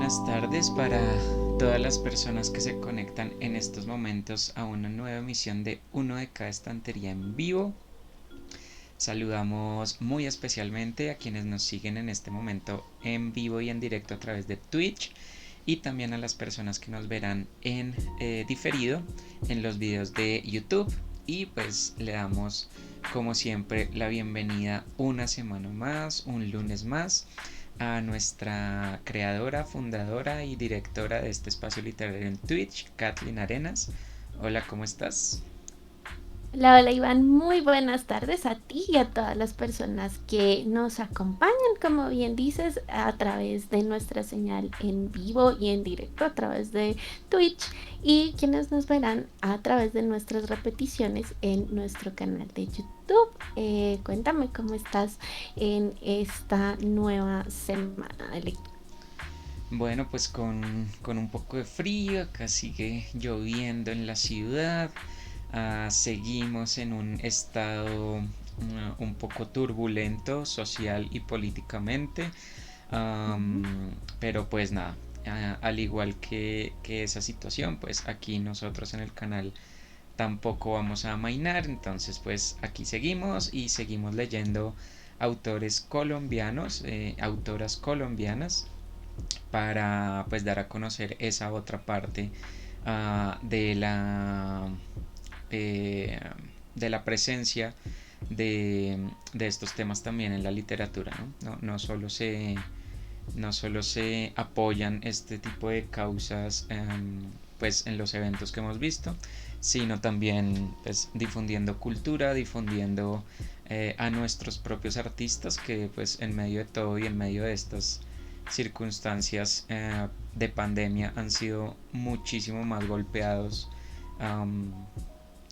buenas tardes para todas las personas que se conectan en estos momentos a una nueva emisión de Uno de cada estantería en vivo. Saludamos muy especialmente a quienes nos siguen en este momento en vivo y en directo a través de Twitch y también a las personas que nos verán en diferido en los videos de YouTube. Y pues le damos como siempre la bienvenida una semana más, un lunes más, a nuestra creadora, fundadora y directora de este espacio literario en Twitch, Kathleen Arenas. Hola, ¿cómo estás? Hola, hola Iván, muy buenas tardes a ti y a todas las personas que nos acompañan, como bien dices, a través de nuestra señal en vivo y en directo a través de Twitch y quienes nos verán a través de nuestras repeticiones en nuestro canal de YouTube. Cuéntame cómo estás en esta nueva semana de lectura. Bueno, pues con un poco de frío, acá sigue lloviendo en la ciudad. Seguimos en un estado un poco turbulento social y políticamente. Ujú. Pero pues nada, al igual que esa situación, pues aquí nosotros en el canal tampoco vamos a amainar, entonces pues aquí seguimos y seguimos leyendo autores colombianos, autoras colombianas, para pues dar a conocer esa otra parte de eh, de la presencia de estos temas también en la literatura, ¿no? No solo se apoyan este tipo de causas pues en los eventos que hemos visto, sino también pues difundiendo cultura, difundiendo a nuestros propios artistas que pues en medio de todo y en medio de estas circunstancias de pandemia han sido muchísimo más golpeados um,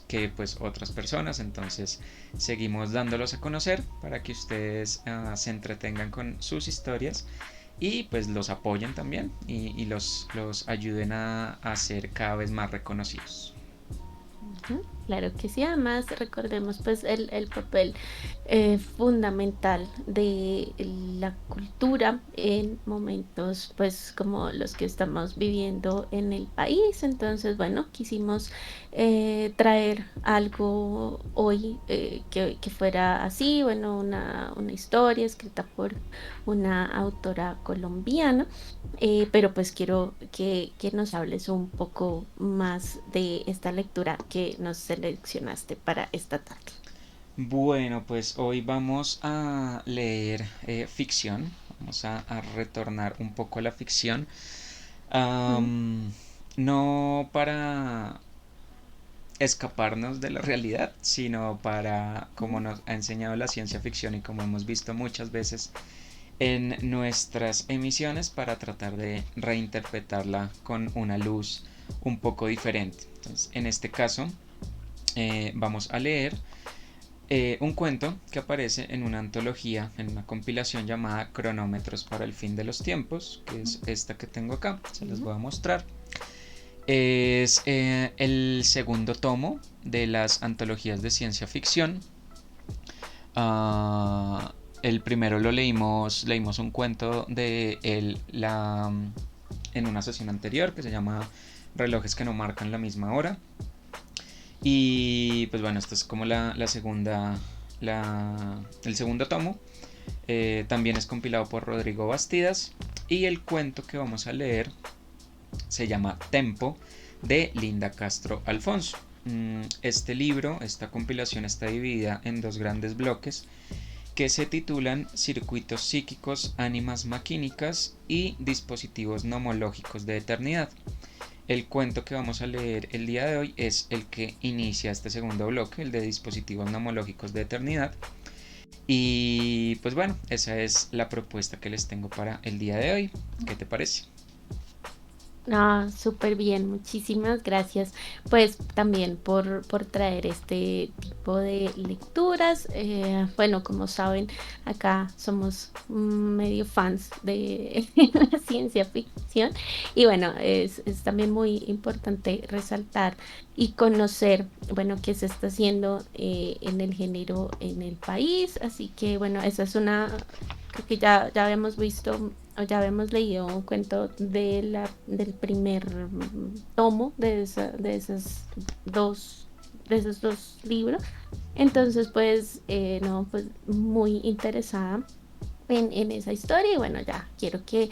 que pues otras personas. Entonces seguimos dándolos a conocer para que ustedes se entretengan con sus historias y pues los apoyen también y los ayuden a ser cada vez más reconocidos. Ujú. Claro que sí, además recordemos pues el papel fundamental de la cultura en momentos pues como los que estamos viviendo en el país. Entonces, bueno, quisimos traer algo hoy que fuera así, bueno, una historia escrita por una autora colombiana. Pero pues quiero que nos hables un poco más de esta lectura que nos seleccionaste para esta tarde. Bueno, pues hoy vamos a leer ficción, vamos a retornar un poco a la ficción. Mm. No para escaparnos de la realidad, sino para, como nos ha enseñado la ciencia ficción y como hemos visto muchas veces en nuestras emisiones, para tratar de reinterpretarla con una luz un poco diferente. Entonces, en este caso, vamos a leer un cuento que aparece en una antología, en una compilación llamada Cronómetros para el fin de los tiempos, que es esta que tengo acá, se las Ujú. voy a mostrar. Es el segundo tomo de las antologías de ciencia ficción. Ah, el primero lo leímos un cuento de él en una sesión anterior que se llama Relojes que no marcan la misma hora. Y pues bueno, esta es como la segunda, el segundo tomo. También es compilado por Rodrigo Bastidas. Y el cuento que vamos a leer se llama Tempo, de Linda Castro Alfonso. Este libro, esta compilación está dividida en dos grandes bloques que se titulan Circuitos psíquicos, ánimas maquínicas y dispositivos nomológicos de eternidad. El cuento que vamos a leer el día de hoy es el que inicia este segundo bloque, el de dispositivos nomológicos de eternidad. Y pues bueno, esa es la propuesta que les tengo para el día de hoy. ¿Qué te parece? Ah, súper bien, muchísimas gracias. Pues también por traer este tipo de lecturas. Bueno, como saben, acá somos medio fans de la ciencia ficción y bueno, es también muy importante resaltar y conocer, bueno, qué se está haciendo en el género en el país. Así que bueno, esa es una, creo que ya habíamos visto. o ya habíamos leído un cuento del primer tomo dos, de esos dos libros. Entonces, pues, no, pues muy interesada en esa historia y bueno, ya quiero que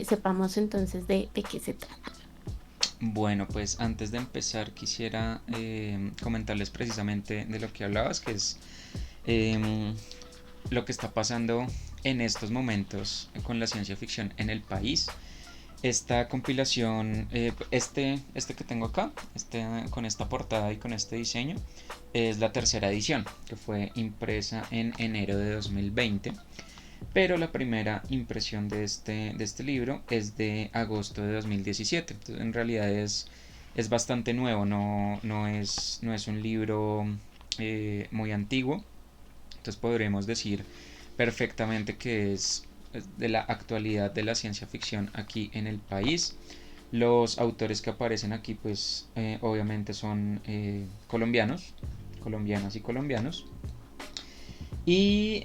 sepamos entonces de qué se trata. Bueno, pues antes de empezar quisiera comentarles precisamente de lo que hablabas, que es em, lo que está pasando en estos momentos con la ciencia ficción en el país. Esta compilación, este que tengo acá, con esta portada y con este diseño, es la tercera edición, que fue impresa en enero de 2020. Pero la primera impresión de este libro es de agosto de 2017. Entonces, en realidad es bastante nuevo, no es un libro muy antiguo. Entonces podremos decir perfectamente que es de la actualidad de la ciencia ficción aquí en el país. Los autores que aparecen aquí pues obviamente son colombianos, colombianas y colombianos. Y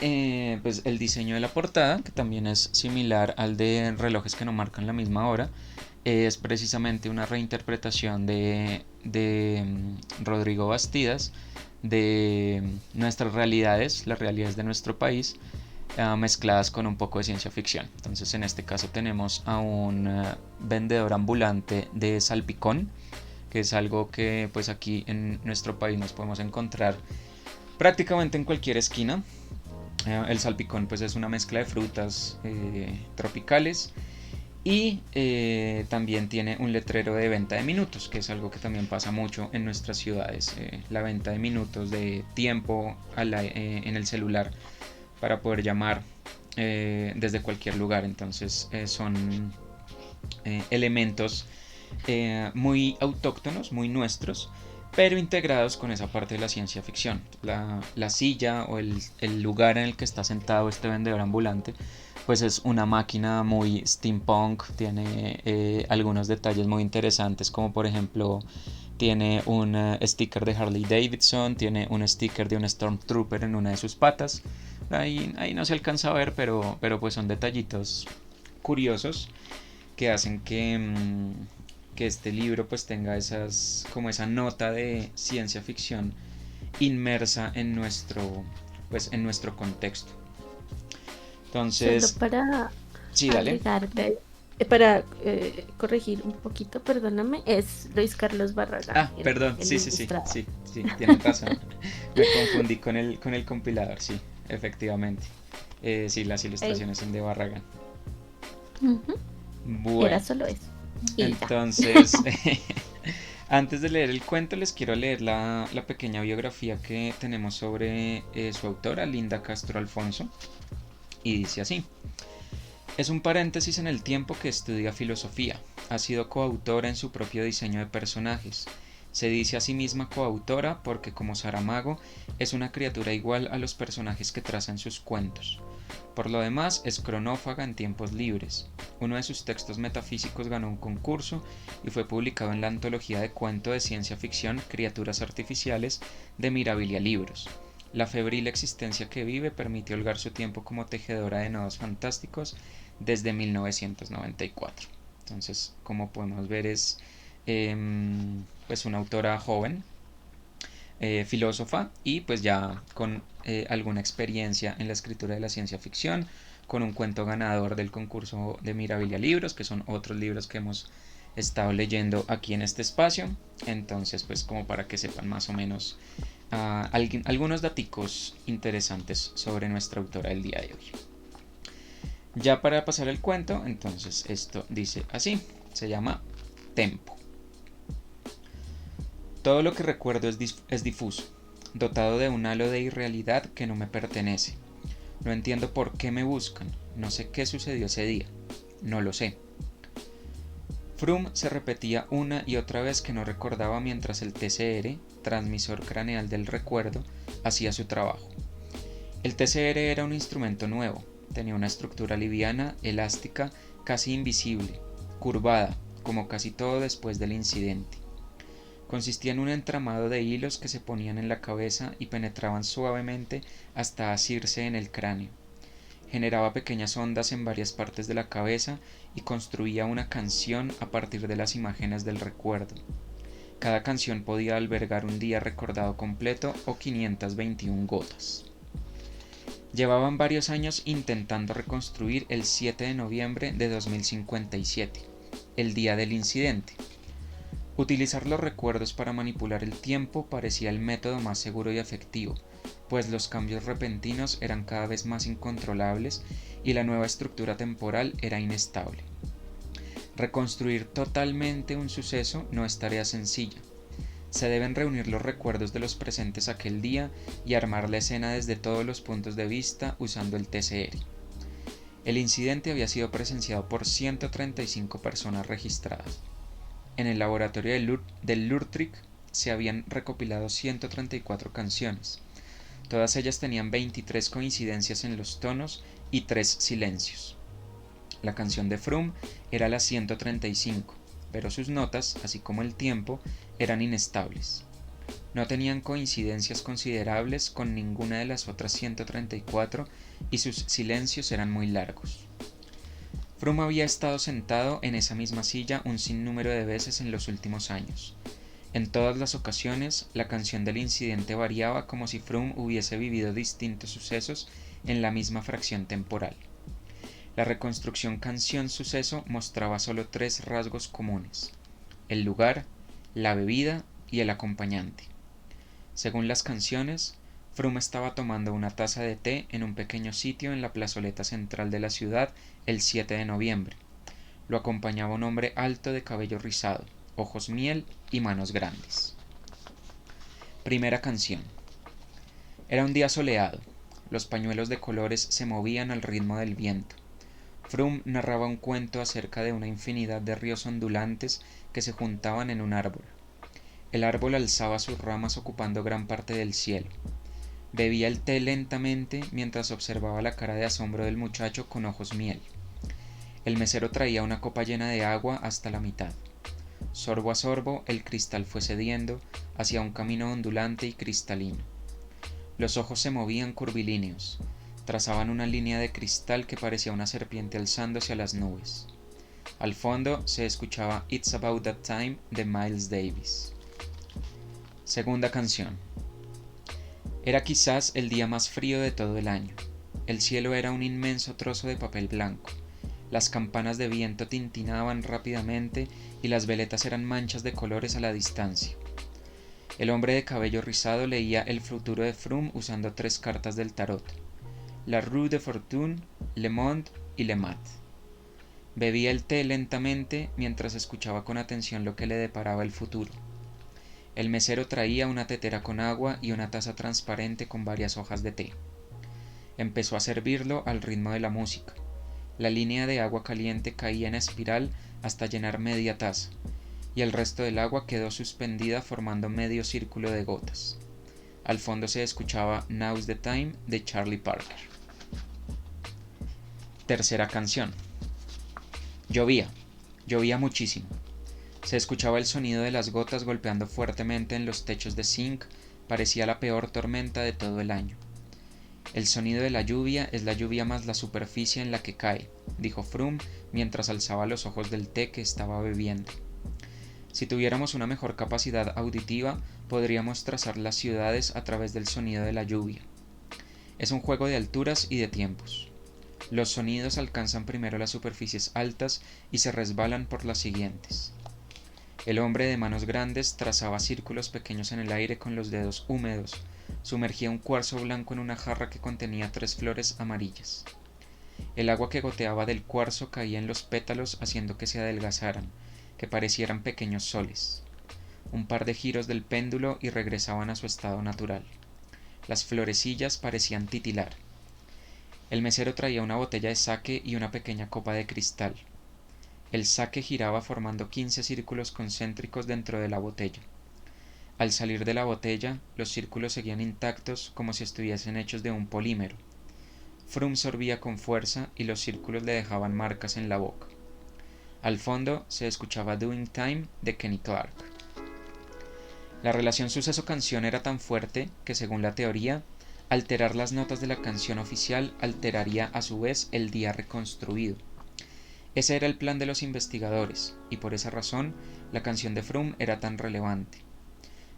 pues el diseño de la portada, que también es similar al de relojes que no marcan la misma hora, es precisamente una reinterpretación de Rodrigo Bastidas de nuestras realidades, las realidades de nuestro país, mezcladas con un poco de ciencia ficción. Entonces en este caso tenemos a un vendedor ambulante de salpicón, que es algo que pues aquí en nuestro país nos podemos encontrar prácticamente en cualquier esquina. El salpicón pues es una mezcla de frutas tropicales y también tiene un letrero de venta de minutos, que es algo que también pasa mucho en nuestras ciudades, la venta de minutos de tiempo en el celular para poder llamar desde cualquier lugar. Entonces son elementos muy autóctonos, muy nuestros, pero integrados con esa parte de la ciencia ficción. La silla o el lugar en el que está sentado este vendedor ambulante, pues es una máquina muy steampunk, tiene algunos detalles muy interesantes, como por ejemplo tiene un sticker de Harley Davidson, tiene un sticker de un Stormtrooper en una de sus patas. Ahí no se alcanza a ver, pero pues son detallitos curiosos que hacen que este libro pues tenga como esa nota de ciencia ficción inmersa en nuestro contexto. Solo Entonces, para sí, dale. agregarte, para corregir un poquito, perdóname, es Luis Carlos Barragán, Ah, perdón, el sí, sí, sí, ilustrador. sí, sí, tienes razón. Me confundí con el compilador, sí, efectivamente. Sí, las Eh, ilustraciones son de Barragán. Ujú. Era Bueno, solo eso. Y ya. entonces, antes de leer el cuento, les quiero leer la pequeña biografía que tenemos sobre su autora, Linda Castro Alfonso, y dice así. Es un paréntesis en el tiempo que estudia filosofía. Ha sido coautora en su propio diseño de personajes. Se dice a sí misma coautora porque, como Saramago, es una criatura igual a los personajes que traza en sus cuentos. Por lo demás, es cronófaga en tiempos libres. Uno de sus textos metafísicos ganó un concurso y fue publicado en la antología de cuento de ciencia ficción Criaturas Artificiales de Mirabilia Libros. La febril existencia que vive permite holgar su tiempo como tejedora de nodos fantásticos desde 1994. Entonces, como podemos ver, es pues una autora joven, filósofa y pues ya con alguna experiencia en la escritura de la ciencia ficción, con un cuento ganador del concurso de Mirabilia Libros, que son otros libros que hemos estado leyendo aquí en este espacio. Entonces, pues como para que sepan más o menos algunos daticos interesantes sobre nuestra autora del día de hoy. Ya para pasar el cuento, entonces esto dice así, se llama Tempo. Todo lo que recuerdo es difuso, dotado de un halo de irrealidad que no me pertenece. No entiendo por qué me buscan, no sé qué sucedió ese día, no lo sé. Froome se repetía una y otra vez que no recordaba mientras el TCR, transmisor craneal del recuerdo, hacía su trabajo. El TCR era un instrumento nuevo, tenía una estructura liviana, elástica, casi invisible, curvada, como casi todo después del incidente. Consistía en un entramado de hilos que se ponían en la cabeza y penetraban suavemente hasta asirse en el cráneo. Generaba pequeñas ondas en varias partes de la cabeza y construía una canción a partir de las imágenes del recuerdo. Cada canción podía albergar un día recordado completo o 521 gotas. Llevaban varios años intentando reconstruir el 7 de noviembre de 2057, el día del incidente. Utilizar los recuerdos para manipular el tiempo parecía el método más seguro y efectivo, pues los cambios repentinos eran cada vez más incontrolables y la nueva estructura temporal era inestable. Reconstruir totalmente un suceso no es tarea sencilla. Se deben reunir los recuerdos de los presentes aquel día y armar la escena desde todos los puntos de vista usando el TCR. El incidente había sido presenciado por 135 personas registradas. En el laboratorio del Lurtric se habían recopilado 134 canciones. Todas ellas tenían 23 coincidencias en los tonos y 3 silencios. La canción de Froome era la 135, pero sus notas, así como el tiempo, eran inestables. No tenían coincidencias considerables con ninguna de las otras 134 y sus silencios eran muy largos. Froome había estado sentado en esa misma silla un sinnúmero de veces en los últimos años. En todas las ocasiones, la canción del incidente variaba como si Froome hubiese vivido distintos sucesos en la misma fracción temporal. La reconstrucción canción-suceso mostraba solo 3 rasgos comunes: el lugar, la bebida y el acompañante. Según las canciones, Froome estaba tomando una taza de té en un pequeño sitio en la plazoleta central de la ciudad el 7 de noviembre. Lo acompañaba un hombre alto de cabello rizado, ojos miel y manos grandes. Primera canción. Era un día soleado. Los pañuelos de colores se movían al ritmo del viento. Froome narraba un cuento acerca de una infinidad de ríos ondulantes que se juntaban en un árbol. El árbol alzaba sus ramas ocupando gran parte del cielo. Bebía el té lentamente mientras observaba la cara de asombro del muchacho con ojos miel. El mesero traía una copa llena de agua hasta la mitad. Sorbo a sorbo, el cristal fue cediendo hacia un camino ondulante y cristalino. Los ojos se movían curvilíneos, trazaban una línea de cristal que parecía una serpiente alzándose a las nubes. Al fondo se escuchaba It's About That Time de Miles Davis. Segunda canción. Era quizás el día más frío de todo el año. El cielo era un inmenso trozo de papel blanco. Las campanas de viento tintinaban rápidamente y las veletas eran manchas de colores a la distancia. El hombre de cabello rizado leía el futuro de Froome usando 3 cartas del tarot: la Roue de Fortune, Le Monde y Le Mat. Bebía el té lentamente mientras escuchaba con atención lo que le deparaba el futuro. El mesero traía una tetera con agua y una taza transparente con varias hojas de té. Empezó a servirlo al ritmo de la música. La línea de agua caliente caía en espiral hasta llenar media taza, y el resto del agua quedó suspendida formando medio círculo de gotas. Al fondo se escuchaba Now's the Time de Charlie Parker. Tercera canción. Llovía muchísimo. Se escuchaba el sonido de las gotas golpeando fuertemente en los techos de zinc. Parecía la peor tormenta de todo el año. El sonido de la lluvia es la lluvia más la superficie en la que cae, dijo Froome mientras alzaba los ojos del té que estaba bebiendo. Si tuviéramos una mejor capacidad auditiva, podríamos trazar las ciudades a través del sonido de la lluvia. Es un juego de alturas y de tiempos. Los sonidos alcanzan primero las superficies altas y se resbalan por las siguientes. El hombre de manos grandes trazaba círculos pequeños en el aire con los dedos húmedos. Sumergía un cuarzo blanco en una jarra que contenía 3 flores amarillas. El agua que goteaba del cuarzo caía en los pétalos haciendo que se adelgazaran, que parecieran pequeños soles. Un par de giros del péndulo y regresaban a su estado natural. Las florecillas parecían titilar. El mesero traía una botella de sake y una pequeña copa de cristal. El sake giraba formando 15 círculos concéntricos dentro de la botella. Al salir de la botella, los círculos seguían intactos como si estuviesen hechos de un polímero. Froome sorbía con fuerza y los círculos le dejaban marcas en la boca. Al fondo se escuchaba Doing Time de Kenny Clark. La relación suceso-canción era tan fuerte que, según la teoría, Alterar las notas de la canción oficial alteraría a su vez el día reconstruido. Ese era el plan de los investigadores, y por esa razón la canción de Froome era tan relevante.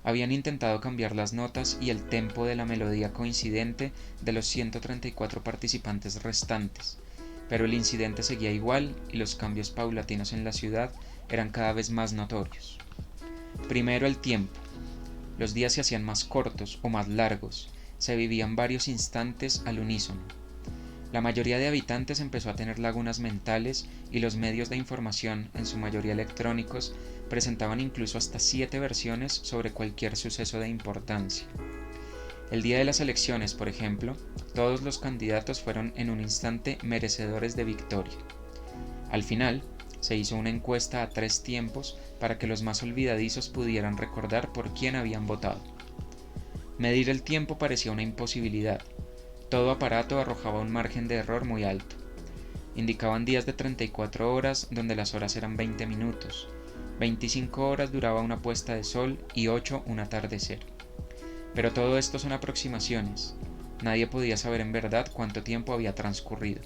Habían intentado cambiar las notas y el tempo de la melodía coincidente de los 134 participantes restantes, pero el incidente seguía igual y los cambios paulatinos en la ciudad eran cada vez más notorios. Primero el tiempo. Los días se hacían más cortos o más largos, se vivían varios instantes al unísono. La mayoría de habitantes empezó a tener lagunas mentales y los medios de información, en su mayoría electrónicos, presentaban incluso hasta 7 versiones sobre cualquier suceso de importancia. El día de las elecciones, por ejemplo, todos los candidatos fueron en un instante merecedores de victoria. Al final, se hizo una encuesta a 3 tiempos para que los más olvidadizos pudieran recordar por quién habían votado. Medir el tiempo parecía una imposibilidad. Todo aparato arrojaba un margen de error muy alto. Indicaban días de 34 horas donde las horas eran 20 minutos, 25 horas duraba una puesta de sol y 8 un atardecer. Pero todo esto son aproximaciones. Nadie podía saber en verdad cuánto tiempo había transcurrido.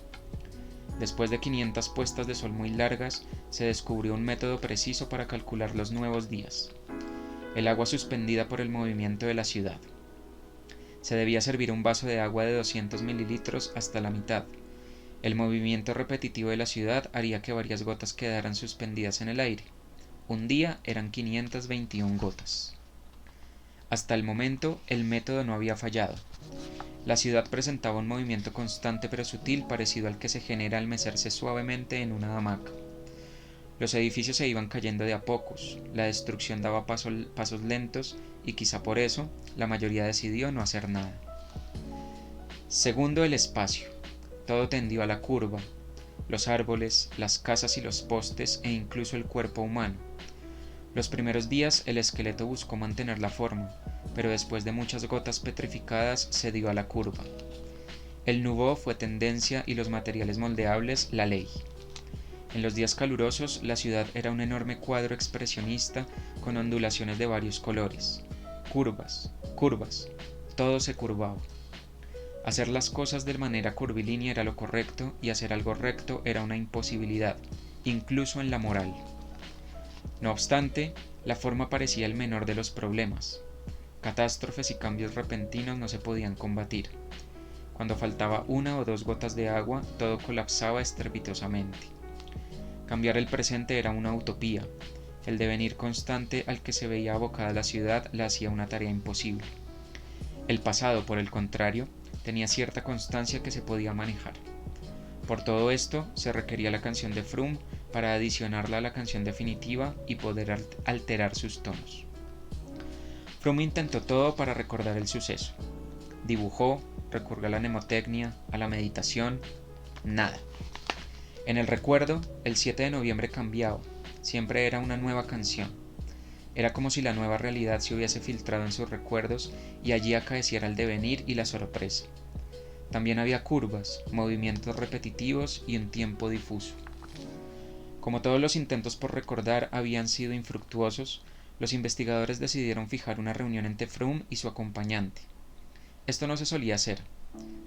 Después de 500 puestas de sol muy largas, se descubrió un método preciso para calcular los nuevos días. El agua suspendida por el movimiento de la ciudad. Se debía servir un vaso de agua de 200 mililitros hasta la mitad. El movimiento repetitivo de la ciudad haría que varias gotas quedaran suspendidas en el aire. Un día eran 521 gotas. Hasta el momento, el método no había fallado. La ciudad presentaba un movimiento constante pero sutil parecido al que se genera al mecerse suavemente en una hamaca. Los edificios se iban cayendo de a pocos, la destrucción daba pasos lentos y quizá por eso la mayoría decidió no hacer nada. Segundo, el espacio. Todo tendió a la curva, los árboles, las casas y los postes e incluso el cuerpo humano. Los primeros días el esqueleto buscó mantener la forma, pero después de muchas gotas petrificadas se dio a la curva. El nouveau fue tendencia y los materiales moldeables la ley. En los días calurosos, la ciudad era un enorme cuadro expresionista con ondulaciones de varios colores. Curvas, curvas, todo se curvaba. Hacer las cosas de manera curvilínea era lo correcto y hacer algo recto era una imposibilidad, incluso en la moral. No obstante, la forma parecía el menor de los problemas. Catástrofes y cambios repentinos no se podían combatir. Cuando faltaba 1 o 2 gotas de agua, todo colapsaba estrepitosamente. Cambiar el presente era una utopía. El devenir constante al que se veía abocada la ciudad la hacía una tarea imposible. El pasado, por el contrario, tenía cierta constancia que se podía manejar. Por todo esto, se requería la canción de Froome para adicionarla a la canción definitiva y poder alterar sus tonos. Froome intentó todo para recordar el suceso. Dibujó, recurrió a la mnemotecnia, a la meditación, nada. En el recuerdo, el 7 de noviembre cambiaba, siempre era una nueva canción. Era como si la nueva realidad se hubiese filtrado en sus recuerdos y allí acaeciera el devenir y la sorpresa. También había curvas, movimientos repetitivos y un tiempo difuso. Como todos los intentos por recordar habían sido infructuosos, los investigadores decidieron fijar una reunión entre Froome y su acompañante. Esto no se solía hacer.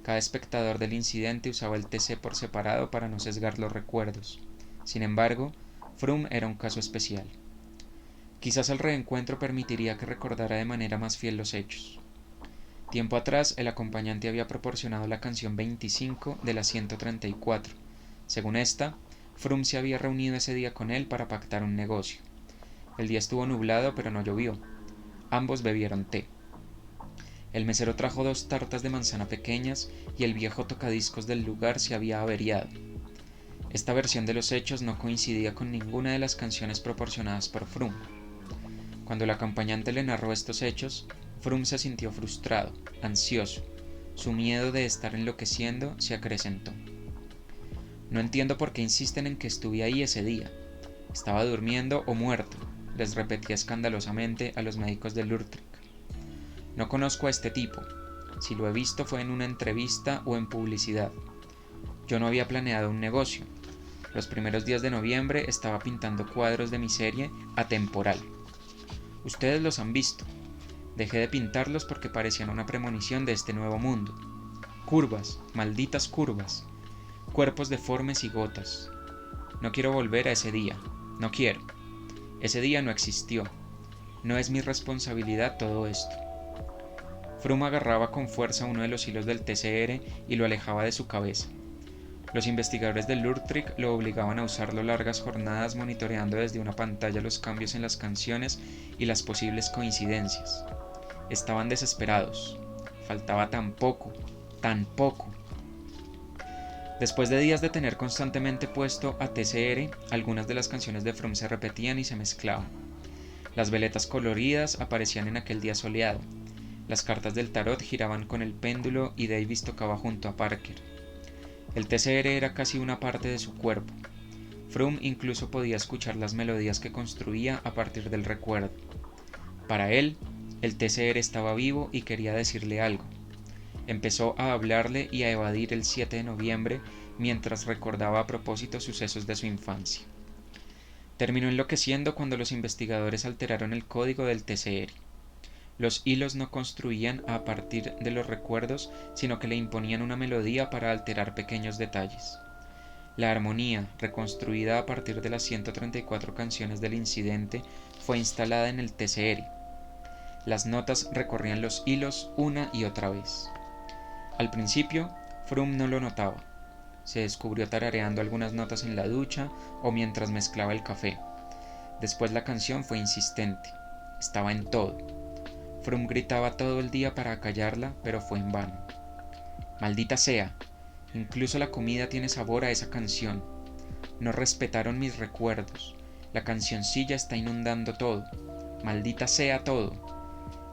Cada espectador del incidente usaba el TC por separado para no sesgar los recuerdos. Sin embargo, Froome era un caso especial. Quizás el reencuentro permitiría que recordara de manera más fiel los hechos. Tiempo atrás, el acompañante había proporcionado la canción 25 de la 134. Según esta, Froome se había reunido ese día con él para pactar un negocio. El día estuvo nublado, pero no llovió. Ambos bebieron té. El mesero trajo 2 tartas de manzana pequeñas y el viejo tocadiscos del lugar se había averiado. Esta versión de los hechos no coincidía con ninguna de las canciones proporcionadas por Froome. Cuando el acompañante le narró estos hechos, Froome se sintió frustrado, ansioso. Su miedo de estar enloqueciendo se acrecentó. No entiendo por qué insisten en que estuve ahí ese día. Estaba durmiendo o muerto, les repetía escandalosamente a los médicos de Luttrell. No conozco a este tipo. Si lo he visto fue en una entrevista o en publicidad. Yo no había planeado un negocio. Los primeros días de noviembre estaba pintando cuadros de mi serie Atemporal. Ustedes los han visto. Dejé de pintarlos porque parecían una premonición de este nuevo mundo. Curvas, malditas curvas, cuerpos deformes y gotas. No quiero volver a ese día, no quiero. Ese día no existió. No es mi responsabilidad todo esto. Froome agarraba con fuerza uno de los hilos del TCR y lo alejaba de su cabeza. Los investigadores de Lurtric lo obligaban a usarlo largas jornadas monitoreando desde una pantalla los cambios en las canciones y las posibles coincidencias. Estaban desesperados. Faltaba tan poco, tan poco. Después de días de tener constantemente puesto a TCR, algunas de las canciones de Froome se repetían y se mezclaban. Las veletas coloridas aparecían en aquel día soleado. Las cartas del tarot giraban con el péndulo y Davis tocaba junto a Parker. El TCR era casi una parte de su cuerpo. Froome incluso podía escuchar las melodías que construía a partir del recuerdo. Para él, el TCR estaba vivo y quería decirle algo. Empezó a hablarle y a evadir el 7 de noviembre mientras recordaba a propósito sucesos de su infancia. Terminó enloqueciendo cuando los investigadores alteraron el código del TCR. Los hilos no construían a partir de los recuerdos, sino que le imponían una melodía para alterar pequeños detalles. La armonía, reconstruida a partir de las 134 canciones del incidente, fue instalada en el TCR. Las notas recorrían los hilos una y otra vez. Al principio, Froome no lo notaba. Se descubrió tarareando algunas notas en la ducha o mientras mezclaba el café. Después la canción fue insistente. Estaba en todo. Froome gritaba todo el día para acallarla, pero fue en vano. Maldita sea, incluso la comida tiene sabor a esa canción. No respetaron mis recuerdos. La cancioncilla está inundando todo. Maldita sea todo.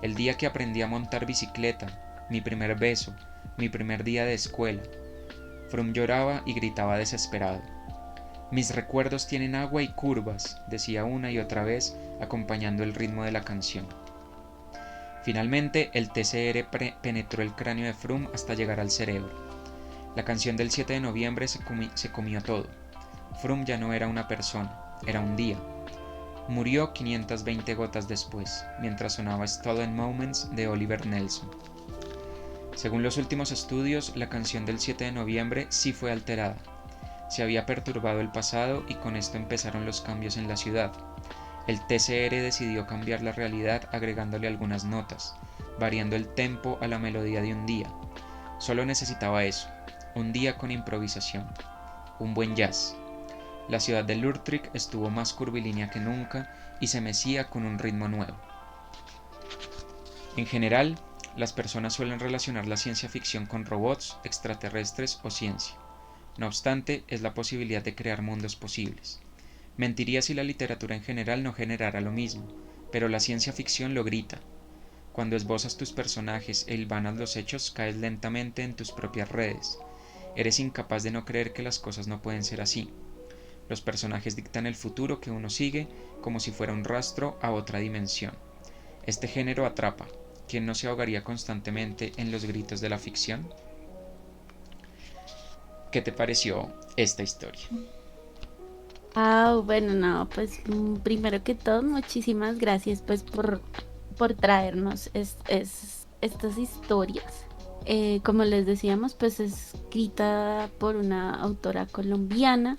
El día que aprendí a montar bicicleta, mi primer beso, mi primer día de escuela. Froome lloraba y gritaba desesperado. Mis recuerdos tienen agua y curvas, decía una y otra vez, acompañando el ritmo de la canción. Finalmente, el TCR penetró el cráneo de Froome hasta llegar al cerebro. La canción del 7 de noviembre se comió todo. Froome ya no era una persona, era un día. Murió 520 gotas después, mientras sonaba Stolen Moments de Oliver Nelson. Según los últimos estudios, la canción del 7 de noviembre sí fue alterada. Se había perturbado el pasado y con esto empezaron los cambios en la ciudad. El TCR decidió cambiar la realidad agregándole algunas notas, variando el tempo a la melodía de un día. Solo necesitaba eso, un día con improvisación, un buen jazz. La ciudad de Lurtric estuvo más curvilínea que nunca y se mecía con un ritmo nuevo. En general, las personas suelen relacionar la ciencia ficción con robots, extraterrestres o ciencia. No obstante, es la posibilidad de crear mundos posibles. Mentiría si la literatura en general no generara lo mismo, pero la ciencia ficción lo grita. Cuando esbozas tus personajes e hilvanas los hechos, caes lentamente en tus propias redes. Eres incapaz de no creer que las cosas no pueden ser así. Los personajes dictan el futuro que uno sigue como si fuera un rastro a otra dimensión. Este género atrapa. ¿Quién no se ahogaría constantemente en los gritos de la ficción? ¿Qué te pareció esta historia? Ah, bueno, no, pues primero que todo, muchísimas gracias pues por traernos estas historias. Como les decíamos, pues es escrita por una autora colombiana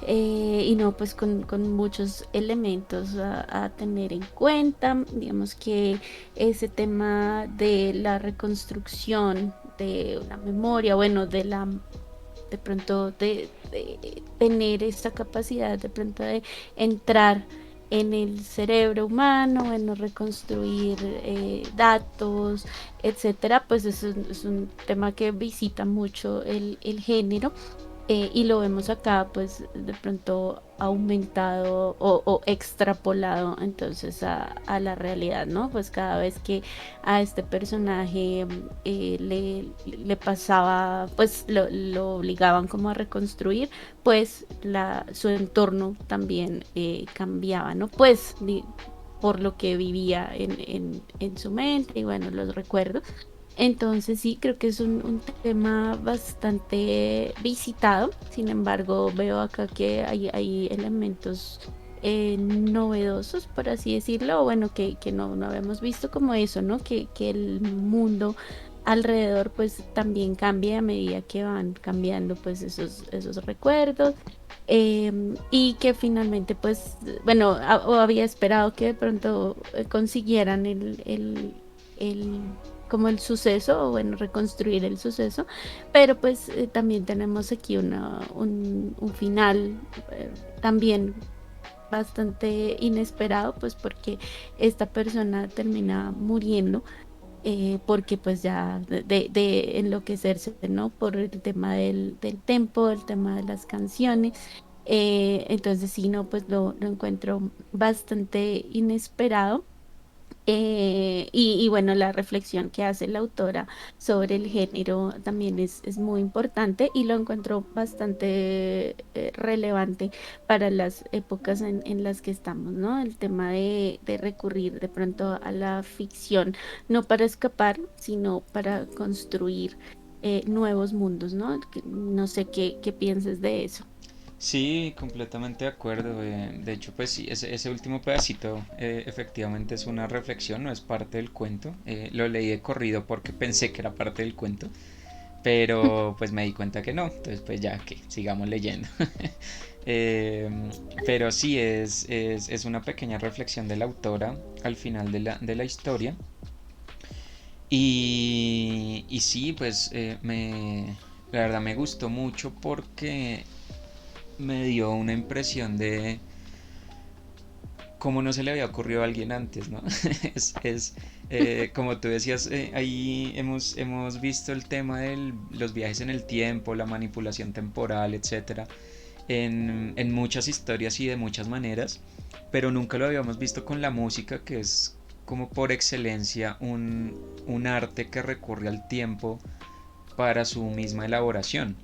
y no, pues con muchos elementos a tener en cuenta. Digamos que ese tema de la reconstrucción de la memoria, bueno, de pronto de tener esta capacidad de pronto de entrar en el cerebro humano, bueno, reconstruir datos, etcétera, pues es un tema que visita mucho el género y lo vemos acá, pues de pronto aumentado o extrapolado entonces a la realidad, ¿no? Pues cada vez que a este personaje le pasaba, pues lo obligaban como a reconstruir, pues su entorno también cambiaba, ¿no? Pues por lo que vivía en su mente y bueno, los recuerdos. Entonces sí, creo que es un tema bastante visitado. Sin embargo, veo acá que hay elementos novedosos, por así decirlo, o bueno, que no habíamos visto como eso, ¿no? Que el mundo alrededor pues también cambia a medida que van cambiando pues esos recuerdos. Y que finalmente pues, bueno, o había esperado que de pronto consiguieran como el suceso, o bueno, reconstruir el suceso, pero pues también tenemos aquí un final también bastante inesperado, pues porque esta persona termina muriendo, porque pues ya de enloquecerse, ¿no? Por el tema del tempo, el tema de las canciones. Entonces sí, no, pues lo encuentro bastante inesperado. Y bueno, la reflexión que hace la autora sobre el género también es muy importante y lo encuentro bastante relevante para las épocas en las que estamos, ¿no? El tema de recurrir de pronto a la ficción, no para escapar, sino para construir nuevos mundos, ¿no? No sé qué pienses de eso. Sí, completamente de acuerdo. De hecho, pues sí, ese último pedacito efectivamente es una reflexión, no es parte del cuento. Lo leí de corrido porque pensé que era parte del cuento, pero pues me di cuenta que no. Entonces, pues ya que sigamos leyendo. Eh, pero sí, es una pequeña reflexión de la autora al final de la historia. Y sí, pues la verdad me gustó mucho porque me dio una impresión de cómo no se le había ocurrido a alguien antes, ¿no? Como tú decías, ahí hemos visto el tema de los viajes en el tiempo, la manipulación temporal, etcétera, en muchas historias y de muchas maneras, pero nunca lo habíamos visto con la música, que es como por excelencia un arte que recurre al tiempo para su misma elaboración.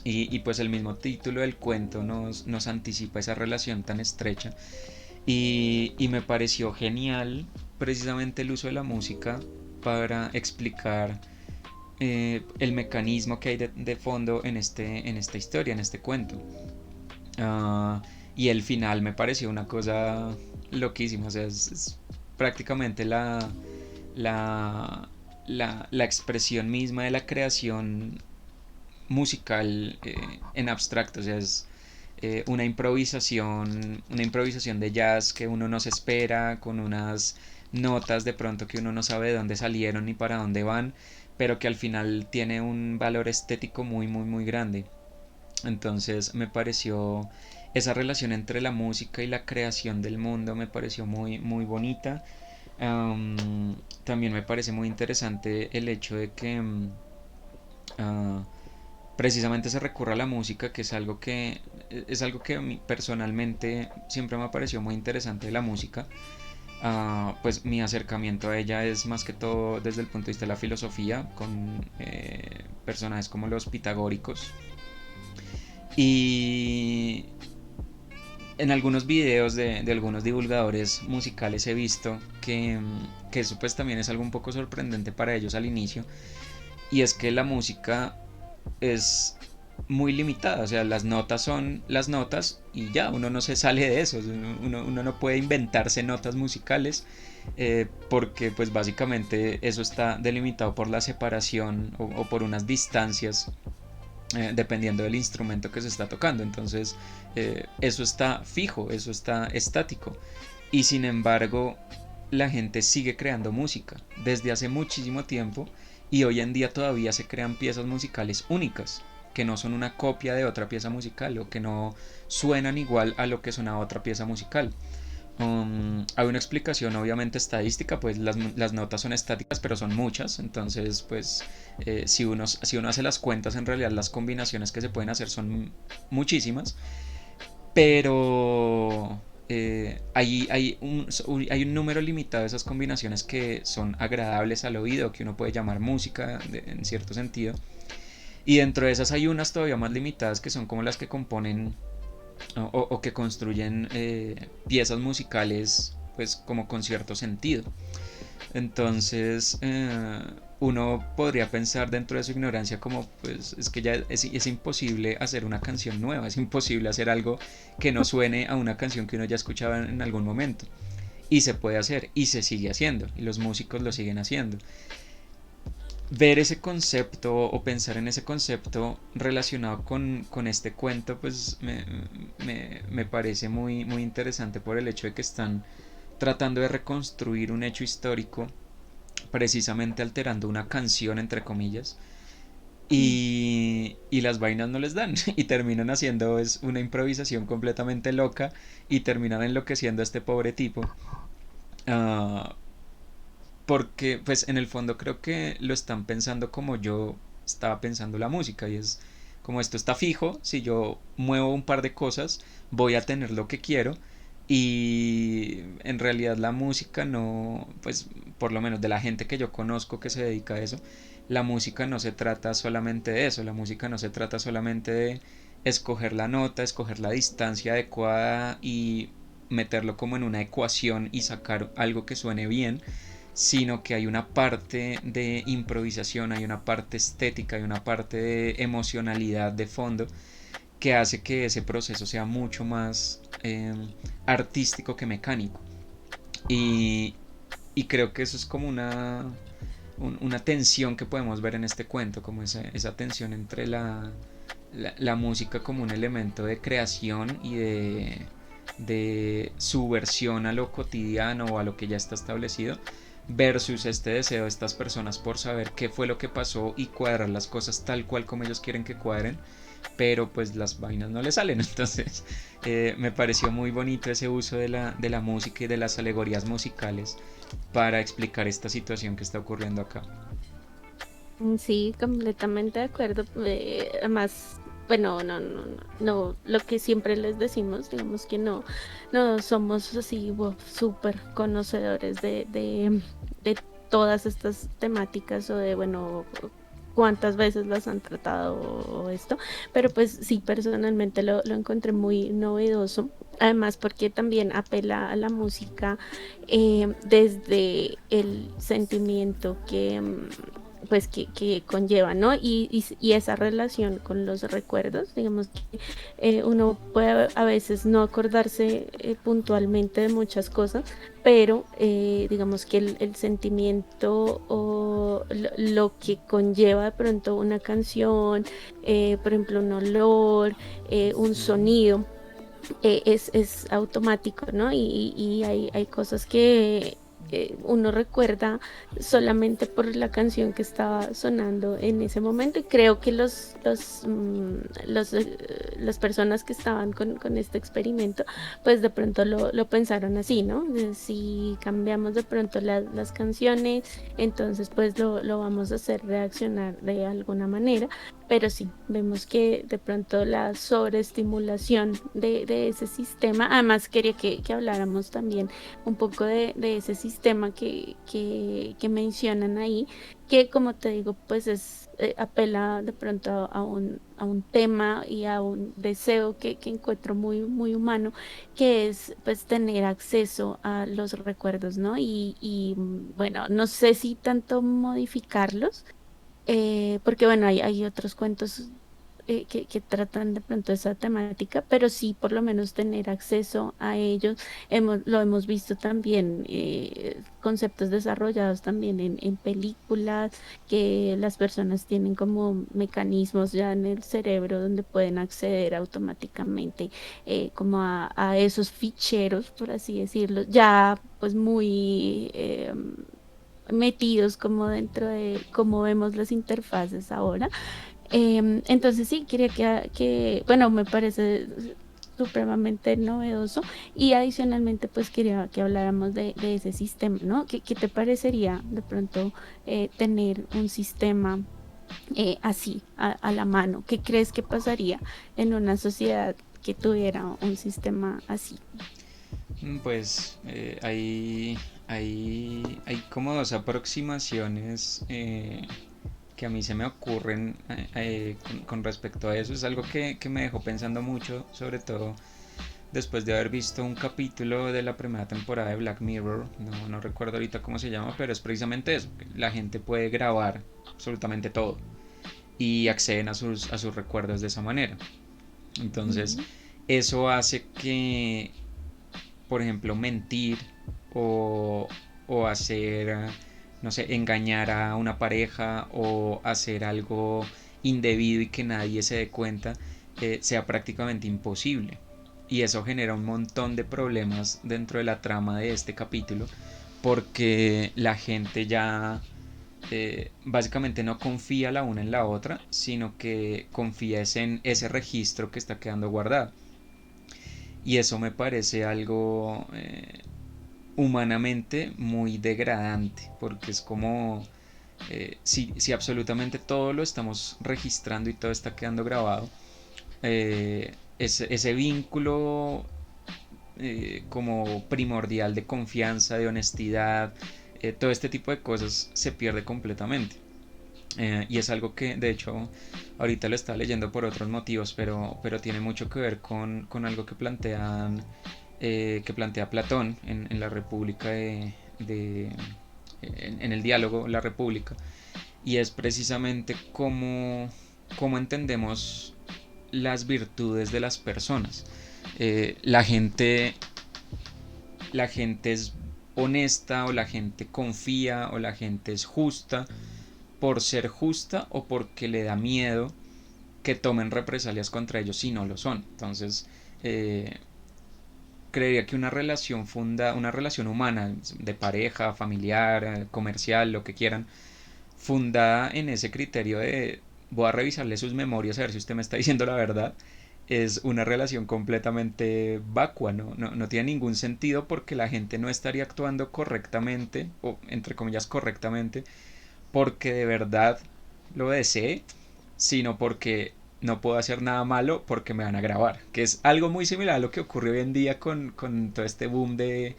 Y pues el mismo título del cuento nos anticipa esa relación tan estrecha. Y me pareció genial precisamente el uso de la música para explicar el mecanismo que hay de fondo en esta historia, en este cuento. Ah, y el final me pareció una cosa loquísima, o sea, es prácticamente la, la expresión misma de la creación musical en abstracto, o sea, es una improvisación de jazz que uno no se espera, con unas notas de pronto que uno no sabe de dónde salieron ni para dónde van, pero que al final tiene un valor estético muy, muy, muy grande. Entonces me pareció esa relación entre la música y la creación del mundo me pareció muy, muy bonita. También me parece muy interesante el hecho de que uh, precisamente se recurre a la música, que es algo que a mí personalmente siempre me ha parecido muy interesante de la música. Pues mi acercamiento a ella es más que todo desde el punto de vista de la filosofía, con personajes como los pitagóricos. Y en algunos videos de algunos divulgadores musicales he visto que eso pues también es algo un poco sorprendente para ellos al inicio. Y es que la música es muy limitada, o sea, las notas son las notas y ya, uno no se sale de eso, uno no puede inventarse notas musicales porque pues básicamente eso está delimitado por la separación o por unas distancias dependiendo del instrumento que se está tocando, entonces eso está fijo, eso está estático y sin embargo la gente sigue creando música desde hace muchísimo tiempo y hoy en día todavía se crean piezas musicales únicas que no son una copia de otra pieza musical o que no suenan igual a lo que suena otra pieza musical. Hay una explicación obviamente estadística, pues las notas son estáticas pero son muchas, entonces pues si uno hace las cuentas en realidad las combinaciones que se pueden hacer son muchísimas, pero hay un número limitado de esas combinaciones que son agradables al oído, que uno puede llamar música en cierto sentido. Y dentro de esas hay unas todavía más limitadas que son como las que componen o que construyen piezas musicales pues como con cierto sentido. Entonces, uno podría pensar dentro de su ignorancia como pues es que ya es imposible hacer una canción nueva, es imposible hacer algo que no suene a una canción que uno ya escuchaba en algún momento. Y se puede hacer y se sigue haciendo y los músicos lo siguen haciendo. Ver ese concepto o pensar en ese concepto relacionado con este cuento pues me parece muy interesante por el hecho de que están tratando de reconstruir un hecho histórico precisamente alterando una canción entre comillas y las vainas no les dan y terminan haciendo es una improvisación completamente loca y terminan enloqueciendo a este pobre tipo. Uh, Porque pues en el fondo creo que lo están pensando como yo estaba pensando la música y es como esto está fijo, si yo muevo un par de cosas voy a tener lo que quiero y en realidad la música no, pues por lo menos de la gente que yo conozco que se dedica a eso, la música no se trata solamente de eso, la música no se trata solamente de escoger la nota, escoger la distancia adecuada y meterlo como en una ecuación y sacar algo que suene bien, sino que hay una parte de improvisación, hay una parte estética, hay una parte de emocionalidad de fondo que hace que ese proceso sea mucho más artístico que mecánico. Y, y creo que eso es como una tensión que podemos ver en este cuento, como esa tensión entre la música como un elemento de creación y de subversión a lo cotidiano o a lo que ya está establecido versus este deseo de estas personas por saber qué fue lo que pasó y cuadrar las cosas tal cual como ellos quieren que cuadren, pero pues las vainas no le salen. Entonces me pareció muy bonito ese uso de la música y de las alegorías musicales para explicar esta situación que está ocurriendo acá. Sí, completamente de acuerdo. Además, bueno, no, lo que siempre les decimos, digamos que no somos así, wow, súper conocedores de todas estas temáticas o de, bueno, cuántas veces las han tratado o esto, pero pues sí, personalmente lo encontré muy novedoso. Además, porque también apela a la música desde el sentimiento pues que conlleva, ¿no? Y esa relación con los recuerdos, digamos que uno puede a veces no acordarse puntualmente de muchas cosas, pero digamos que el sentimiento o lo que conlleva de pronto una canción, por ejemplo, un olor, un sonido es automático, ¿no? Y hay cosas que uno recuerda solamente por la canción que estaba sonando en ese momento. Y creo que las personas que estaban con este experimento, pues de pronto lo pensaron así, ¿no? Si cambiamos de pronto las canciones, entonces pues lo vamos a hacer reaccionar de alguna manera. Pero sí, vemos que de pronto la sobreestimulación de ese sistema, además quería que habláramos también un poco de ese sistema que mencionan ahí, que como te digo, pues apela de pronto a un tema y a un deseo que encuentro muy humano, que es pues tener acceso a los recuerdos, ¿no? Bueno, no sé si tanto modificarlos porque bueno, hay otros cuentos que tratan de pronto esa temática, pero sí por lo menos tener acceso a ellos. Lo hemos visto también, conceptos desarrollados también en películas, que las personas tienen como mecanismos ya en el cerebro donde pueden acceder automáticamente como a esos ficheros, por así decirlo, ya pues muy metidos como dentro de cómo vemos las interfaces ahora. Entonces sí, quería bueno, me parece supremamente novedoso y adicionalmente pues quería que habláramos de ese sistema, ¿no? ¿Qué te parecería de pronto tener un sistema así a la mano? ¿Qué crees que pasaría en una sociedad que tuviera un sistema así? Pues hay como dos aproximaciones que a mí se me ocurren con respecto a eso. Es algo que me dejó pensando mucho, sobre todo después de haber visto un capítulo de la primera temporada de Black Mirror, no recuerdo ahorita cómo se llama, pero es precisamente eso, que la gente puede grabar absolutamente todo y acceden a sus recuerdos de esa manera. Entonces, Ujú. eso hace que, por ejemplo, mentir o, o hacer, no sé, engañar a una pareja o hacer algo indebido y que nadie se dé cuenta, sea prácticamente imposible. Y eso genera un montón de problemas dentro de la trama de este capítulo, porque la gente ya básicamente no confía la una en la otra, sino que confía en ese registro que está quedando guardado. Y eso me parece algo humanamente muy degradante, porque es como si absolutamente todo lo estamos registrando y todo está quedando grabado, ese vínculo como primordial de confianza, de honestidad, todo este tipo de cosas se pierde completamente. Y es algo que, de hecho, ahorita lo estaba leyendo por otros motivos, pero tiene mucho que ver con algo que plantea Platón en la República en el diálogo La República, y es precisamente cómo entendemos las virtudes de las personas. Eh, la gente la gente es honesta o la gente confía o la gente es justa por ser justa o porque le da miedo que tomen represalias contra ellos si no lo son. Entonces, eh, creería que una relación humana de pareja, familiar, comercial, lo que quieran, fundada en ese criterio de voy a revisarle sus memorias a ver si usted me está diciendo la verdad, es una relación completamente vacua, no tiene ningún sentido porque la gente no estaría actuando correctamente, o entre comillas correctamente, porque de verdad lo desee, sino porque no puedo hacer nada malo porque me van a grabar, que es algo muy similar a lo que ocurre hoy en día con todo este boom de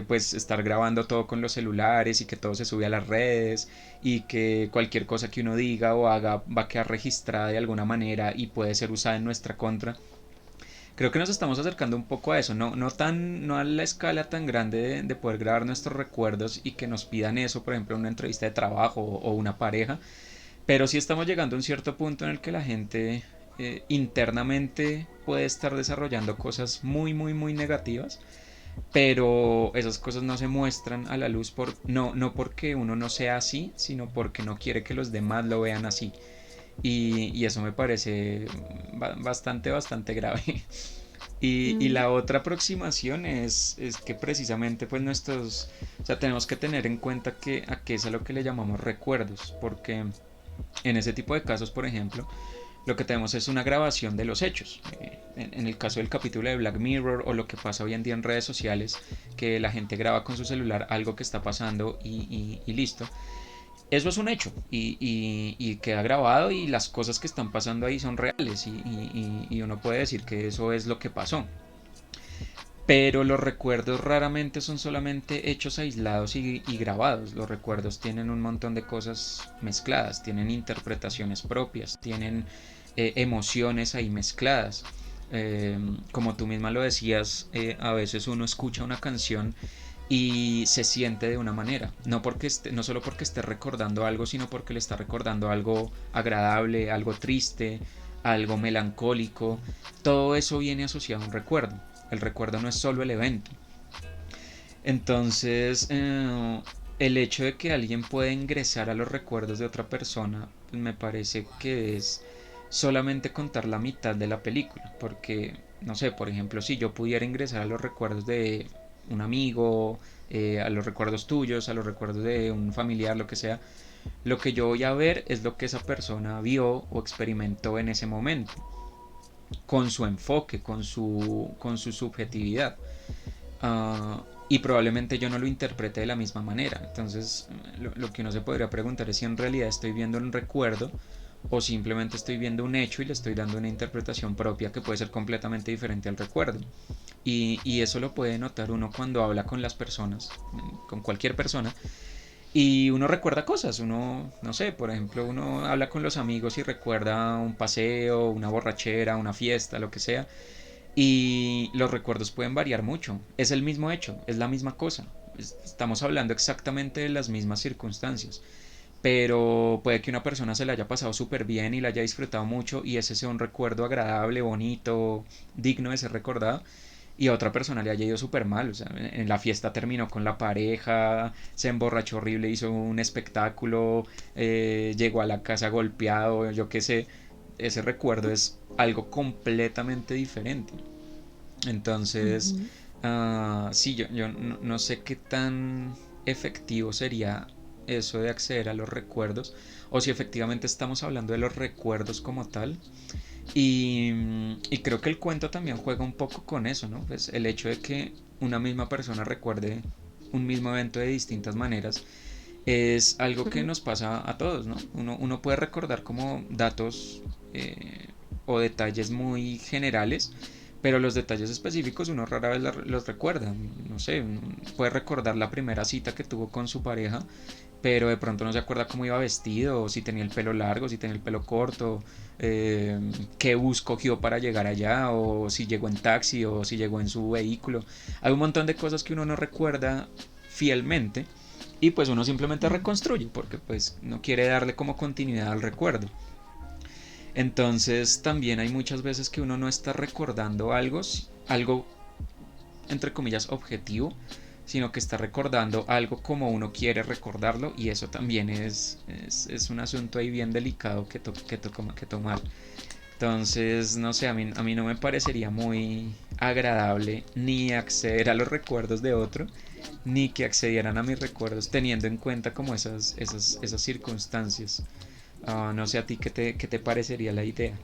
pues estar grabando todo con los celulares y que todo se sube a las redes y que cualquier cosa que uno diga o haga va a quedar registrada de alguna manera y puede ser usada en nuestra contra. Creo que nos estamos acercando un poco a eso, no a la escala tan grande de poder grabar nuestros recuerdos y que nos pidan eso, por ejemplo, en una entrevista de trabajo o una pareja, pero sí estamos llegando a un cierto punto en el que la gente internamente puede estar desarrollando cosas muy negativas, pero esas cosas no se muestran a la luz no porque uno no sea así, sino porque no quiere que los demás lo vean así. Y eso me parece bastante grave. Y Mm. la otra aproximación es que precisamente pues o sea, tenemos que tener en cuenta que a qué es a lo que le llamamos recuerdos, porque en ese tipo de casos, por ejemplo, lo que tenemos es una grabación de los hechos. En el caso del capítulo de Black Mirror o lo que pasa hoy en día en redes sociales, que la gente graba con su celular algo que está pasando y listo. Eso es un hecho y queda grabado y las cosas que están pasando ahí son reales y uno puede decir que eso es lo que pasó. Pero los recuerdos raramente son solamente hechos aislados y grabados. Los recuerdos tienen un montón de cosas mezcladas, tienen interpretaciones propias, tienen emociones ahí mezcladas. Como tú misma lo decías, a veces uno escucha una canción y se siente de una manera, no solo porque esté recordando algo, sino porque le está recordando algo agradable, algo triste, algo melancólico. Todo eso viene asociado a un recuerdo. El recuerdo no es solo el evento. Entonces, el hecho de que alguien pueda ingresar a los recuerdos de otra persona, pues me parece que es solamente contar la mitad de la película. Porque, no sé, por ejemplo, si yo pudiera ingresar a los recuerdos de un amigo, a los recuerdos tuyos, a los recuerdos de un familiar, lo que sea, lo que yo voy a ver es lo que esa persona vio o experimentó en ese momento, con su enfoque, con su subjetividad. Y probablemente yo no lo interprete de la misma manera. Entonces, lo que uno se podría preguntar es si en realidad estoy viendo un recuerdo o simplemente estoy viendo un hecho y le estoy dando una interpretación propia que puede ser completamente diferente al recuerdo. Y eso lo puede notar uno cuando habla con las personas, con cualquier persona, y uno recuerda cosas, uno, no sé, por ejemplo, uno habla con los amigos y recuerda un paseo, una borrachera, una fiesta, lo que sea, y los recuerdos pueden variar mucho. Es el mismo hecho, es la misma cosa. Estamos hablando exactamente de las mismas circunstancias, pero puede que una persona se la haya pasado súper bien y la haya disfrutado mucho y ese sea un recuerdo agradable, bonito, digno de ser recordado, y a otra persona le haya ido súper mal. O sea, en la fiesta terminó con la pareja, se emborrachó horrible, hizo un espectáculo, llegó a la casa golpeado, yo qué sé. Ese recuerdo es algo completamente diferente. Entonces, Ujú, sí, yo no sé qué tan efectivo sería eso de acceder a los recuerdos, o si efectivamente estamos hablando de los recuerdos como tal. Y creo que el cuento también juega un poco con eso, ¿no? Pues el hecho de que una misma persona recuerde un mismo evento de distintas maneras es algo que ujú. nos pasa a todos, ¿no? Uno puede recordar como datos o detalles muy generales, pero los detalles específicos uno rara vez los recuerda. No sé, uno puede recordar la primera cita que tuvo con su pareja, pero de pronto no se acuerda cómo iba vestido, o si tenía el pelo largo, si tenía el pelo corto, eh, qué bus cogió para llegar allá, o si llegó en taxi, o si llegó en su vehículo. Hay un montón de cosas que uno no recuerda fielmente y pues uno simplemente reconstruye porque pues no quiere darle como continuidad al recuerdo. Entonces también hay muchas veces que uno no está recordando algo entre comillas objetivo, sino que está recordando algo como uno quiere recordarlo y eso también es un asunto ahí bien delicado que tomar. Entonces, no sé, a mí no me parecería muy agradable ni acceder a los recuerdos de otro, ni que accedieran a mis recuerdos teniendo en cuenta como esas circunstancias. No sé a ti qué te parecería la idea.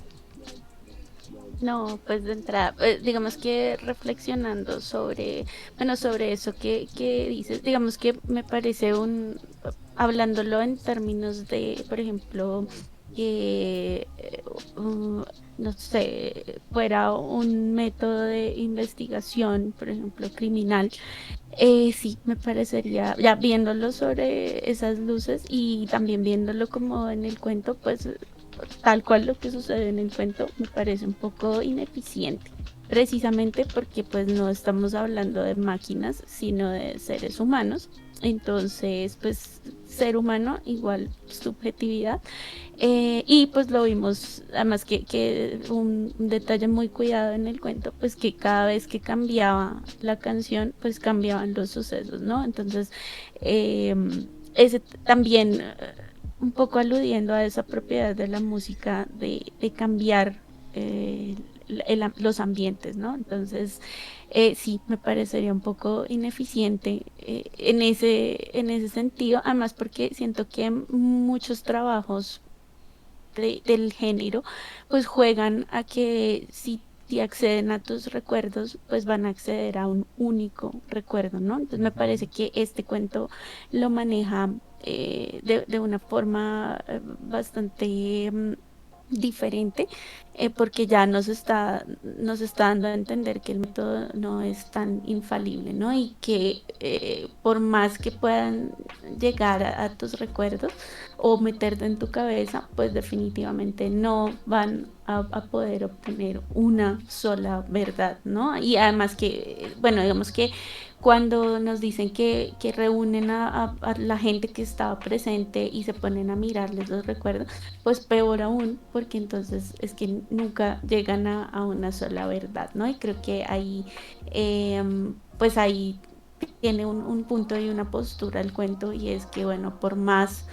No, pues de entrada, digamos que reflexionando sobre, bueno, sobre eso que dices, digamos que me parece hablándolo en términos de, por ejemplo, que, no sé, fuera un método de investigación, por ejemplo, criminal, sí, me parecería, ya viéndolo sobre esas luces y también viéndolo como en el cuento, pues tal cual lo que sucede en el cuento me parece un poco ineficiente, precisamente porque pues no estamos hablando de máquinas, sino de seres humanos. Entonces, pues ser humano igual subjetividad. Y pues lo vimos, además que un detalle muy cuidado en el cuento, pues que cada vez que cambiaba la canción, pues cambiaban los sucesos, ¿no? Entonces, ese también, un poco aludiendo a esa propiedad de la música de cambiar los ambientes, ¿no? Entonces, sí, me parecería un poco ineficiente en ese sentido, además porque siento que muchos trabajos del género, pues juegan a que si acceden a tus recuerdos, pues van a acceder a un único recuerdo, ¿no? Entonces me Ujú. parece que este cuento lo maneja de una forma bastante diferente, porque ya nos está dando a entender que el método no es tan infalible, ¿no? Y que por más que puedan llegar a tus recuerdos o meterte en tu cabeza, pues definitivamente no van a poder obtener una sola verdad, ¿no? Y además que, bueno, digamos que cuando nos dicen que reúnen a la gente que estaba presente y se ponen a mirarles los recuerdos, pues peor aún, porque entonces es que nunca llegan a una sola verdad, ¿no? Y creo que ahí, pues ahí tiene un punto y una postura el cuento, y es que, bueno, por más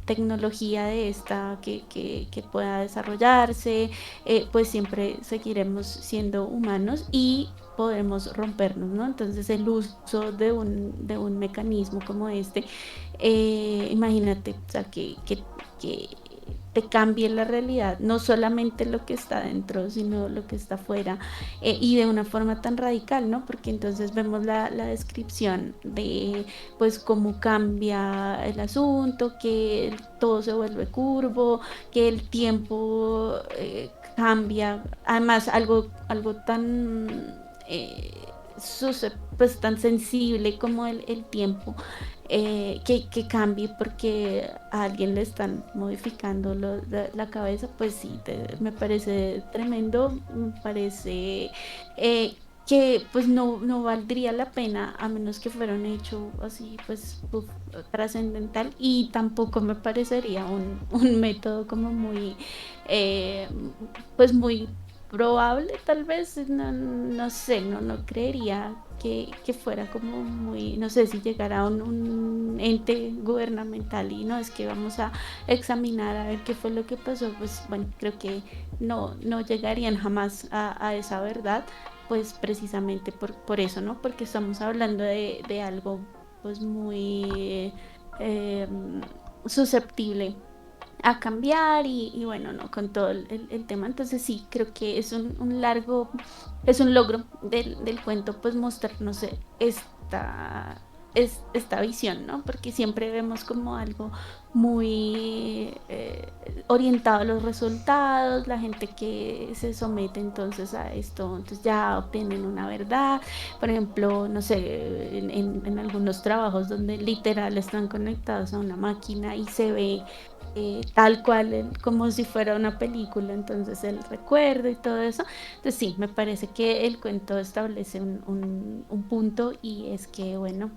tecnología de esta que pueda desarrollarse, pues siempre seguiremos siendo humanos y podemos rompernos, ¿no? Entonces el uso de un mecanismo como este, imagínate, o sea, que te cambie la realidad, no solamente lo que está dentro, sino lo que está afuera, y de una forma tan radical, ¿no? Porque entonces vemos la descripción de, pues, cómo cambia el asunto, que todo se vuelve curvo, que el tiempo cambia, además algo tan pues tan sensible como el tiempo, que cambie porque a alguien le están modificando la cabeza, pues sí, me parece tremendo, me parece que pues no valdría la pena a menos que fuera un hecho así pues uf, trascendental, y tampoco me parecería un método como muy eh, pues muy probable, tal vez, no sé, no creería que fuera como muy, no sé, si llegara un ente gubernamental y no es que vamos a examinar a ver qué fue lo que pasó, pues bueno, creo que no llegarían jamás a esa verdad, pues precisamente por eso, ¿no? Porque estamos hablando de algo pues muy eh, susceptible a cambiar y bueno, no, con todo el tema. Entonces sí, creo que es es un logro del cuento, pues mostrarnos esta visión, ¿no? Porque siempre vemos como algo muy orientado a los resultados, la gente que se somete entonces a esto, entonces ya obtienen una verdad. Por ejemplo, no sé, en algunos trabajos donde literal están conectados a una máquina y se ve tal cual, como si fuera una película, entonces el recuerdo y todo eso. Entonces sí, me parece que el cuento establece un punto, y es que, bueno,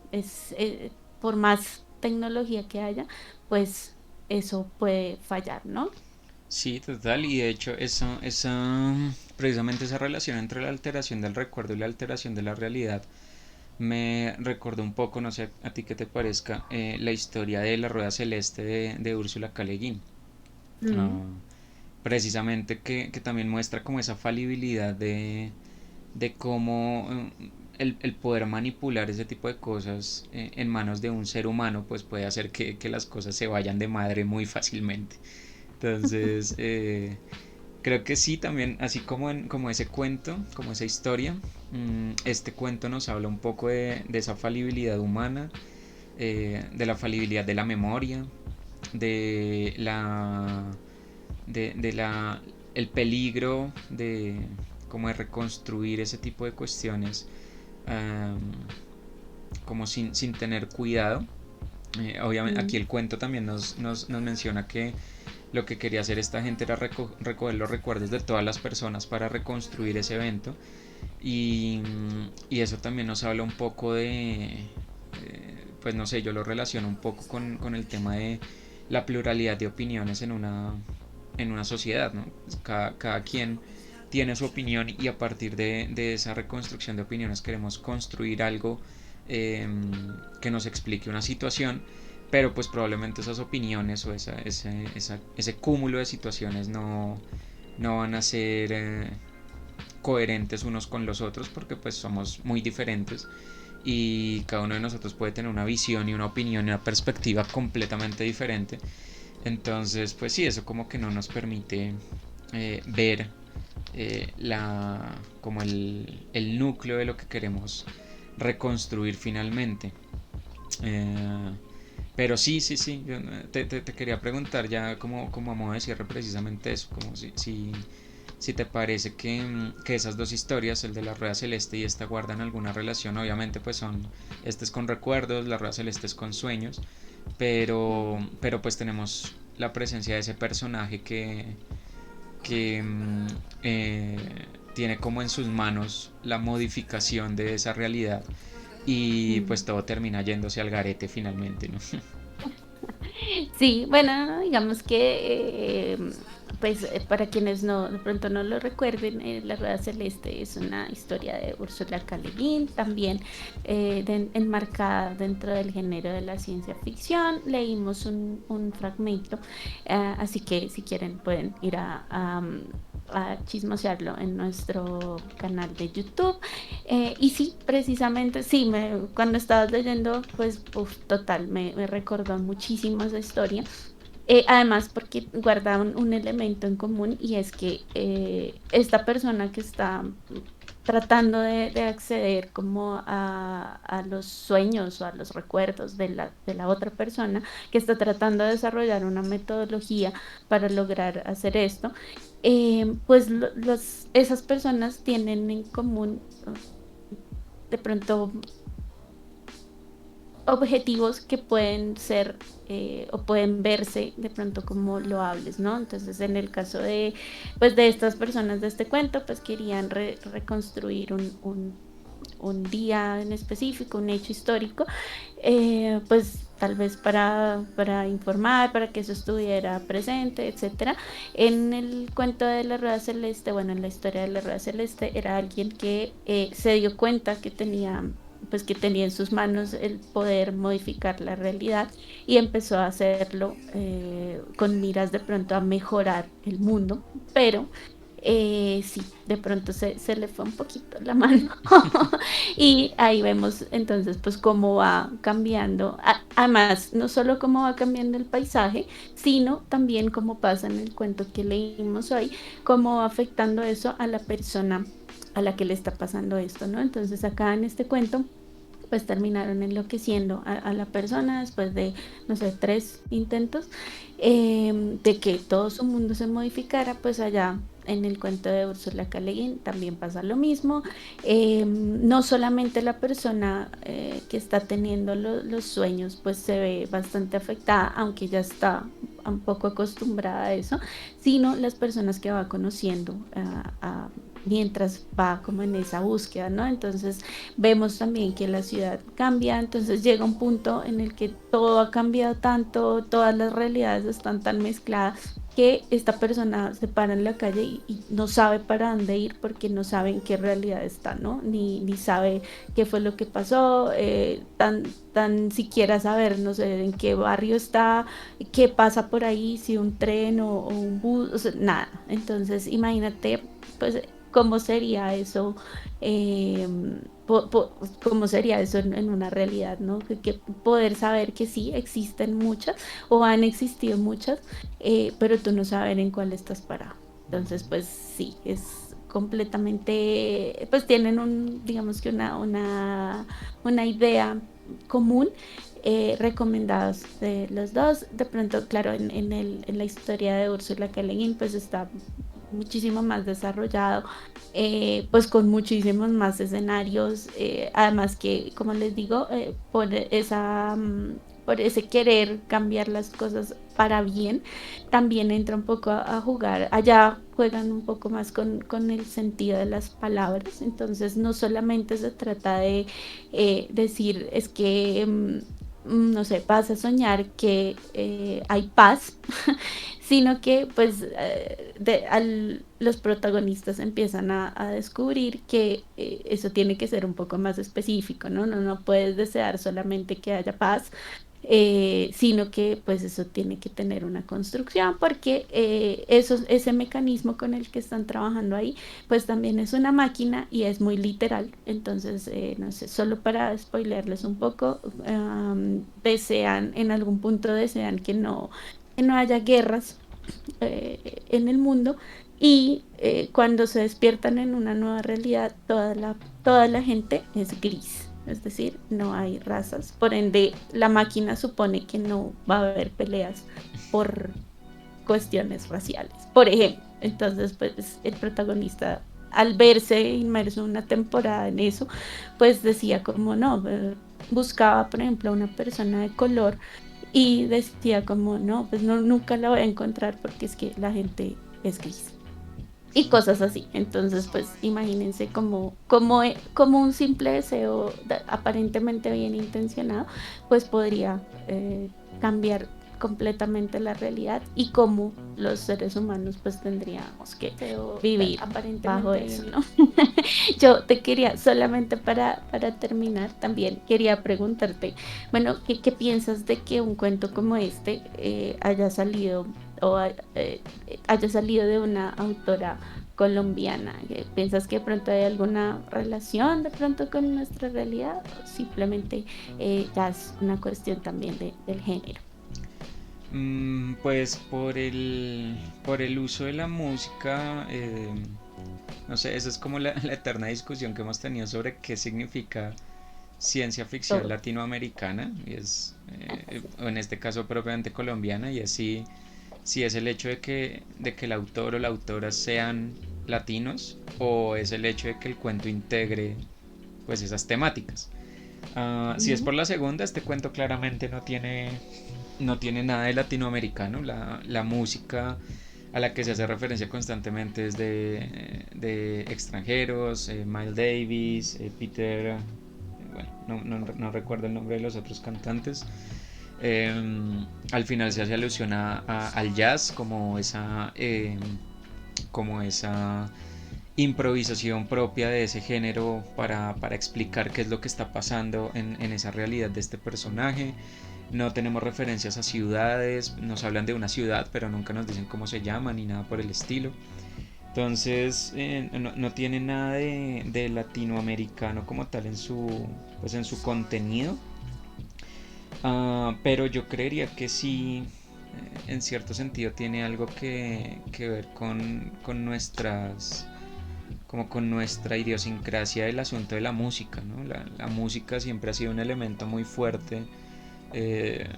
por más tecnología que haya, pues eso puede fallar, ¿no? Sí, total, y de hecho precisamente esa relación entre la alteración del recuerdo y la alteración de la realidad me recordó un poco, no sé a ti qué te parezca, la historia de la rueda celeste de Úrsula K. Le Guin. Mm, Ah, precisamente que también muestra como esa falibilidad de cómo el poder manipular ese tipo de cosas en manos de un ser humano pues puede hacer que las cosas se vayan de madre muy fácilmente. Entonces, creo que sí, también, así como, como ese cuento, como esa historia, este cuento nos habla un poco de esa falibilidad humana, de la falibilidad de la memoria, de la, de la, el peligro de, como de reconstruir ese tipo de cuestiones, um, como sin tener cuidado. Obviamente, aquí mm, el cuento también nos menciona que lo que quería hacer esta gente era recoger los recuerdos de todas las personas para reconstruir ese evento. Y eso también nos habla un poco pues no sé, yo lo relaciono un poco con el tema de la pluralidad de opiniones en una sociedad, ¿no? Pues cada quien tiene su opinión y a partir de esa reconstrucción de opiniones queremos construir algo eh, que nos explique una situación, pero pues probablemente esas opiniones o ese cúmulo de situaciones no van a ser coherentes unos con los otros porque pues somos muy diferentes y cada uno de nosotros puede tener una visión y una opinión y una perspectiva completamente diferente. Entonces, pues sí, eso como que no nos permite ver como el núcleo de lo que queremos reconstruir finalmente. Eh, pero sí, sí, sí, yo te quería preguntar ya como a modo de cierre precisamente eso, como si te parece que esas dos historias, el de la Rueda Celeste y esta, guardan alguna relación. Obviamente pues este es con recuerdos, la Rueda Celeste es con sueños, mm. pero pues tenemos la presencia de ese personaje que eh, tiene como en sus manos la modificación de esa realidad y pues Mm. todo termina yéndose al garete finalmente, ¿no? Sí, bueno, no, digamos que pues para quienes no de pronto no lo recuerden, La Rueda Celeste es una historia de Ursula K. Le Guin, también enmarcada dentro del género de la ciencia ficción. Leímos un fragmento, así que si quieren pueden ir a chismosearlo en nuestro canal de YouTube. Y sí, precisamente, sí, cuando estabas leyendo, pues, uf, total, me recordó muchísimo esa historia. Además, porque guarda un elemento en común, y es que esta persona que está tratando de acceder como a los sueños o a los recuerdos de la otra persona, que está tratando de desarrollar una metodología para lograr hacer esto, pues esas personas tienen en común de pronto objetivos que pueden ser o pueden verse de pronto como loables, ¿no? Entonces, en el caso de, pues, de estas personas de este cuento, pues querían reconstruir un día en específico, un hecho histórico, pues tal vez para informar, para que eso estuviera presente, etcétera. En el cuento de la Rueda Celeste, bueno, en la historia de la Rueda Celeste, era alguien que se dio cuenta que tenía, pues que tenía en sus manos el poder modificar la realidad y empezó a hacerlo con miras de pronto a mejorar el mundo, pero sí, de pronto se le fue un poquito la mano. Y ahí vemos entonces pues cómo va cambiando, además, no solo cómo va cambiando el paisaje, sino también cómo pasa en el cuento que leímos hoy, cómo va afectando eso a la persona a la que le está pasando esto, ¿no? Entonces acá en este cuento pues terminaron enloqueciendo a la persona después de, no sé, 3 intentos de que todo su mundo se modificara, pues allá en el cuento de Úrsula K. Le Guin también pasa lo mismo. No solamente la persona que está teniendo los sueños, pues se ve bastante afectada, aunque ya está un poco acostumbrada a eso, sino las personas que va conociendo mientras va como en esa búsqueda, ¿no? Entonces vemos también que la ciudad cambia, entonces llega un punto en el que todo ha cambiado tanto, todas las realidades están tan mezcladas que esta persona se para en la calle y no sabe para dónde ir porque no sabe en qué realidad está, ¿no? Ni sabe qué fue lo que pasó, tan siquiera saber, no sé, en qué barrio está, qué pasa por ahí, si un tren o un bus, o sea, nada. Entonces, imagínate, pues, cómo sería eso, eh, cómo sería eso en una realidad, ¿no? Que poder saber que sí existen muchas o han existido muchas, pero tú no sabes en cuál estás parado. Entonces, pues sí, es completamente, pues tienen digamos que una idea común. Recomendados de los dos. De pronto, claro, en la historia de Úrsula K. Le Guin, pues está muchísimo más desarrollado, pues con muchísimos más escenarios, además que, como les digo, por ese querer cambiar las cosas para bien, también entra un poco a jugar, allá juegan un poco más con el sentido de las palabras, entonces no solamente se trata de decir, es que no sé, vas a soñar que hay paz, sino que pues los protagonistas empiezan a descubrir que eso tiene que ser un poco más específico, ¿no? No puedes desear solamente que haya paz, sino que pues eso tiene que tener una construcción porque ese mecanismo con el que están trabajando ahí pues también es una máquina y es muy literal. Entonces, no sé, solo para spoilerles un poco, desean, en algún punto desean que no haya guerras en el mundo y cuando se despiertan en una nueva realidad, toda la gente es gris. Es decir, no hay razas. Por ende, la máquina supone que no va a haber peleas por cuestiones raciales, por ejemplo. Entonces, pues el protagonista, al verse inmerso una temporada en eso, pues decía como no, buscaba, por ejemplo, una persona de color y decía como no, pues no, nunca la voy a encontrar porque es que la gente es gris. Y cosas así. Entonces, pues imagínense como un simple deseo aparentemente bien intencionado, pues podría cambiar completamente la realidad y cómo los seres humanos pues tendríamos que vivir bajo eso, ¿no? Yo te quería, solamente para terminar, también quería preguntarte, bueno, ¿qué piensas de que un cuento como este haya salido o haya salido de una autora colombiana? ¿Piensas que de pronto hay alguna relación de pronto con nuestra realidad o simplemente ya es una cuestión también del género? Pues por el uso de la música, no sé, esa es como la eterna discusión que hemos tenido sobre qué significa ciencia ficción Todo. latinoamericana, y es, Así. en este caso propiamente colombiana, y así si es el hecho de que el autor o la autora sean latinos, o es el hecho de que el cuento integre pues esas temáticas. Si es Ujú. por la segunda, este cuento claramente no tiene nada de latinoamericano. La música a la que se hace referencia constantemente es de extranjeros, Miles Davis, Peter, bueno, no recuerdo el nombre de los otros cantantes. Al final se hace alusión al jazz como esa improvisación propia de ese género para explicar qué es lo que está pasando en esa realidad de este personaje. No tenemos referencias a ciudades, nos hablan de una ciudad, pero nunca nos dicen cómo se llama ni nada por el estilo. Entonces, no tiene nada de latinoamericano como tal pues en su contenido. Pero yo creería que sí, en cierto sentido, tiene algo que ver con nuestras como con nuestra idiosincrasia del asunto de la música, ¿no? La música siempre ha sido un elemento muy fuerte eh,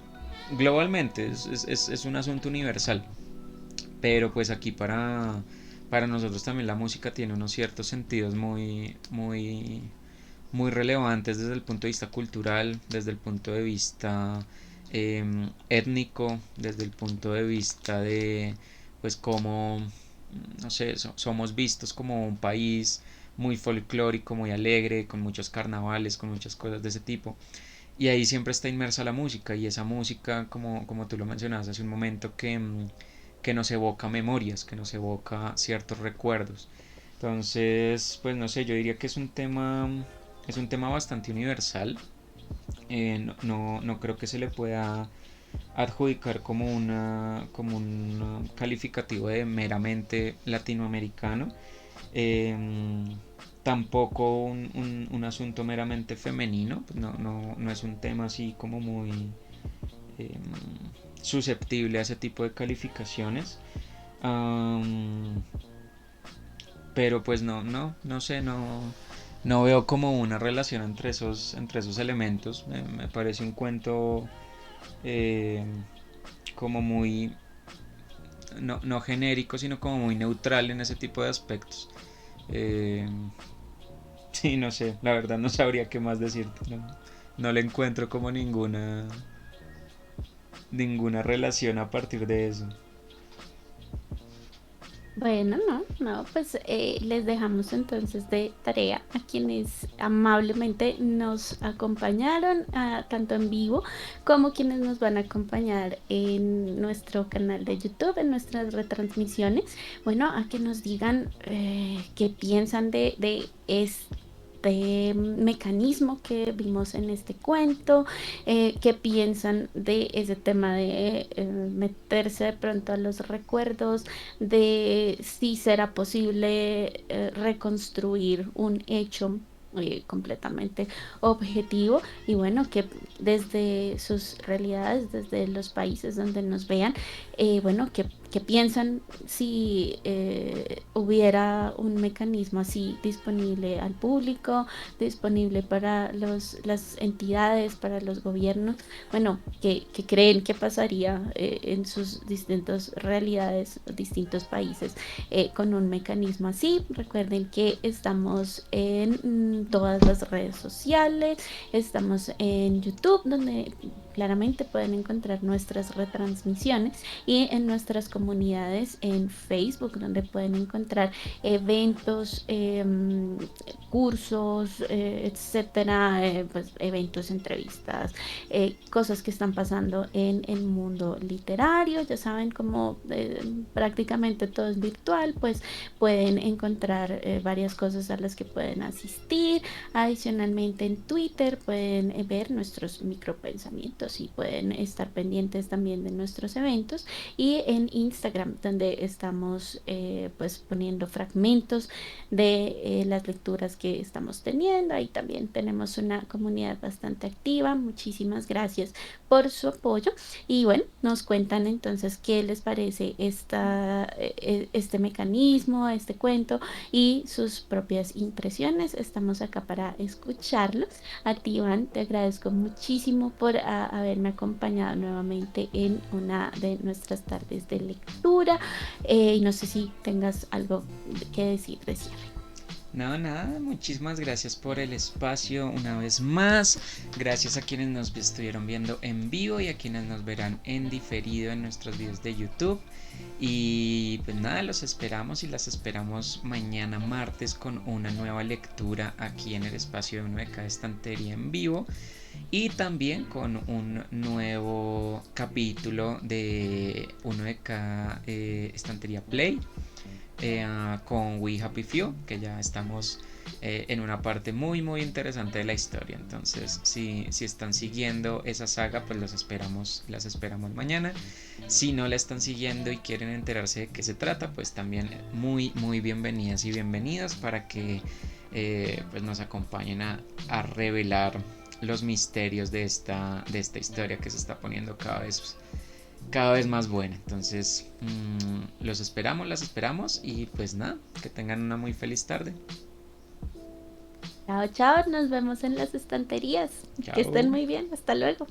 globalmente, es un asunto universal, pero pues aquí para nosotros también la música tiene unos ciertos sentidos muy relevantes desde el punto de vista cultural, desde el punto de vista étnico, desde el punto de vista de pues cómo no sé, somos vistos como un país muy folclórico, muy alegre, con muchos carnavales, con muchas cosas de ese tipo. Y ahí siempre está inmersa la música, y esa música, como tú lo mencionabas hace un momento, que nos evoca memorias, que nos evoca ciertos recuerdos. Entonces, pues no sé, yo diría que es un tema bastante universal. No creo que se le pueda adjudicar como un calificativo de meramente latinoamericano. Eh, Tampoco un asunto meramente femenino, pues no es un tema así como muy eh, susceptible a ese tipo de calificaciones. Um, pero pues no sé, no veo como una relación entre esos elementos. Me parece un cuento eh, como muy, no genérico, sino como muy neutral en ese tipo de aspectos. Eh, sí, no sé, la verdad no sabría qué más decirte. No le encuentro como ninguna relación a partir de eso. Bueno, no, pues les dejamos entonces de tarea a quienes amablemente nos acompañaron, tanto en vivo como quienes nos van a acompañar en nuestro canal de YouTube, en nuestras retransmisiones. Bueno, a que nos digan qué piensan de este mecanismo que vimos en este cuento, qué piensan de ese tema de meterse de pronto a los recuerdos, de si será posible reconstruir un hecho completamente objetivo y bueno, que desde sus realidades, desde los países donde nos vean, bueno, que piensan si hubiera un mecanismo así disponible al público, disponible para las entidades, para los gobiernos, bueno, que creen que pasaría en sus distintas realidades, distintos países, con un mecanismo así. Recuerden que estamos en todas las redes sociales, estamos en YouTube, donde claramente pueden encontrar nuestras retransmisiones y en nuestras comunidades en Facebook, donde pueden encontrar eventos, cursos, etcétera, pues eventos, entrevistas, cosas que están pasando en el mundo literario. Ya saben, como prácticamente todo es virtual, pues pueden encontrar varias cosas a las que pueden asistir. Adicionalmente en Twitter pueden ver nuestros micropensamientos y pueden estar pendientes también de nuestros eventos, y en Instagram, donde estamos pues poniendo fragmentos de las lecturas que estamos teniendo. Ahí también tenemos una comunidad bastante activa. Muchísimas gracias por su apoyo y bueno, nos cuentan entonces qué les parece este mecanismo, este cuento y sus propias impresiones. Estamos acá para escucharlos. A ti, Iván, te agradezco muchísimo por haberme acompañado nuevamente en una de nuestras tardes de lectura, y no sé si tengas algo que decir de cierre. No, nada, muchísimas gracias por el espacio una vez más. Gracias a quienes nos estuvieron viendo en vivo y a quienes nos verán en diferido en nuestros videos de YouTube. Y pues nada, los esperamos y las esperamos mañana martes con una nueva lectura aquí en el espacio de 1 de cada estantería en vivo. Y también con un nuevo capítulo de 1 de cada estantería Play con We Happy Few, que ya estamos en una parte muy muy interesante de la historia. Entonces, si están siguiendo esa saga, pues las esperamos mañana. Si no la están siguiendo y quieren enterarse de qué se trata, pues también muy muy bienvenidas y bienvenidos para que pues nos acompañen a revelar los misterios de esta historia que se está poniendo cada vez más buena. Entonces, los esperamos, las esperamos y pues nada, que tengan una muy feliz tarde. Chao, chao, nos vemos en las estanterías. Que estén Chao. muy bien, hasta luego.